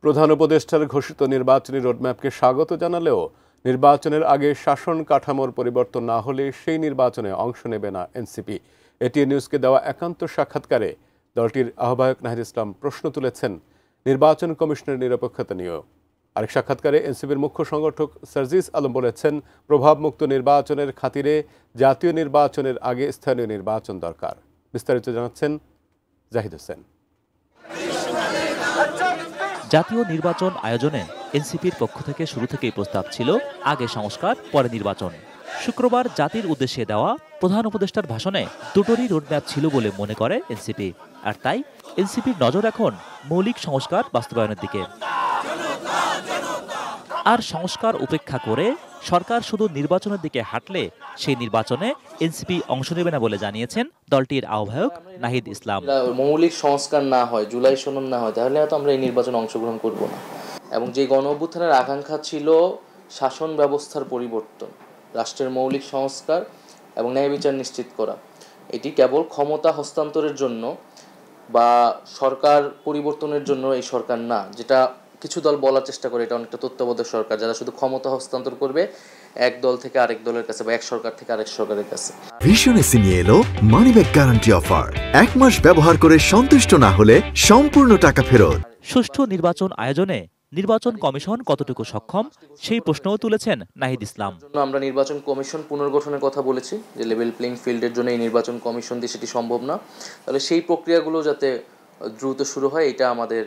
প্রধান উপদেষ্টার ঘোষিত নির্বাচনী রোডম্যাপকে স্বাগত জানালেও নির্বাচনের আগে শাসন কাঠামোর পরিবর্তন না হলে সেই নির্বাচনে অংশ নেবে না এনসিপি। এটিএন নিউজকে দেওয়া একান্ত সাক্ষাৎকারে দলটির আহ্বায়ক নাহিদ ইসলাম প্রশ্ন তুলেছেন নির্বাচন কমিশনের নিরপেক্ষতা নিয়েও। আরেক সাক্ষাৎকারে এনসিপির মুখ্য সংগঠক সার্জিস আলম বলেছেন প্রভাবমুক্ত নির্বাচনের খাতিরে জাতীয় নির্বাচনের আগে স্থানীয় নির্বাচন দরকার। বিস্তারিত জানাচ্ছেন জাহিদ হোসেন। জাতীয় নির্বাচন আয়োজনে এনসিপির পক্ষ থেকে শুরু থেকেই প্রস্তাব ছিল আগে সংস্কার পরে নির্বাচন। শুক্রবার জাতির উদ্দেশ্যে দেওয়া প্রধান উপদেষ্টার ভাষণে দুটোরই রোডম্যাপ ছিল বলে মনে করে এনসিপি, আর তাই এনসিপির নজর এখন মৌলিক সংস্কার বাস্তবায়নের দিকে। আর সংস্কার উপেক্ষা করে সরকার শুধু নির্বাচনের দিকে হাঁটলে সেই নির্বাচনে এনসিপি অংশ নেবে না বলে জানিয়েছেন দলটির আহ্বায়ক নাহিদ ইসলাম। মৌলিক সংস্কার না হয়, জুলাই সনদ না হয়, তাহলে হয়তো আমরা এই নির্বাচনে অংশগ্রহণ করব না। এবং যে গণ অভ্যুত্থানের আকাঙ্ক্ষা ছিল শাসন ব্যবস্থার পরিবর্তন, রাষ্ট্রের মৌলিক সংস্কার এবং ন্যায় বিচার নিশ্চিত করা, এটি কেবল ক্ষমতা হস্তান্তরের জন্য বা সরকার পরিবর্তনের জন্য এই সরকার না, যেটা কিছু দল বলার চেষ্টা করে এটা অনেকটা তত্ত্বাবধায়ক সরকার, যারা শুধু ক্ষমতা হস্তান্তর করবে এক দল থেকে আরেক দলের কাছে বা এক সরকার থেকে আরেক সরকারের কাছে। ভিশন এসি নিয়ে এলো মানি ব্যাক গ্যারান্টি অফার। 1 মাস ব্যবহার করে সন্তুষ্ট না হলে সম্পূর্ণ টাকা ফেরত। সুষ্ঠু নির্বাচন আয়োজনে নির্বাচন কমিশন কতটুকু সক্ষম সেই প্রশ্নও তুলেছেন নাহিদ ইসলাম। আমরা নির্বাচন কমিশন পুনর্গঠনের কথা বলেছি, যে লেভেল প্লেইং ফিল্ডের জন্য এই নির্বাচন কমিশন দিয়ে সেটি সম্ভব না। তাহলে সেই প্রক্রিয়াগুলো যাতে দ্রুত শুরু হয়, এটা আমাদের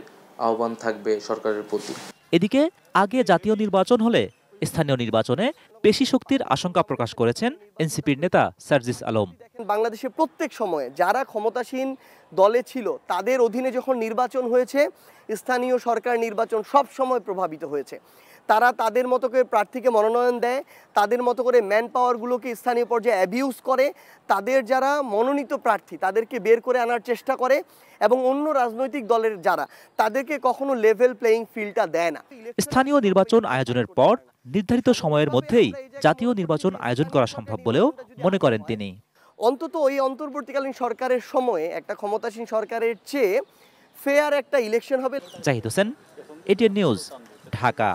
আহ্বান থাকবে সরকারের প্রতি। এদিকে আগে জাতীয় নির্বাচন হলে স্থানীয় নির্বাচনে পেশি শক্তির আশঙ্কা প্রকাশ করেছেন এনসিপির নেতা সার্জিস আলম। বাংলাদেশে প্রত্যেক সময়ে যারা ক্ষমতাসীন দলে ছিল তাদের অধীনে যখন নির্বাচন হয়েছে, স্থানীয় সরকার নির্বাচন সব সময় প্রভাবিত হয়েছে। তারা তাদের মতো করে প্রার্থীকে মনোনয়ন দেয়, তাদের মতো করে ম্যান পাওয়ারগুলোকে স্থানীয় পর্যায়ে অ্যাবিউজ করে, তাদের যারা মনোনীত প্রার্থী তাদেরকে বের করে আনার চেষ্টা করে, এবং অন্য রাজনৈতিক দলের যারা তাদেরকে কখনো লেভেল প্লেইং ফিল্ডটা দেয় না। স্থানীয় নির্বাচন আয়োজনের পর নির্ধারিত সময়ের মধ্যেই জাতীয় নির্বাচন আয়োজন করা সম্ভব বলেও মনে করেন তিনি। অন্তত ওই অন্তর্বর্তীকালীন সরকারের সময়ে একটা ক্ষমতাসীন সরকারের চেয়ে ফেয়ার একটা ইলেকশন হবে। Zahid Hossain, ATN news, Dhaka.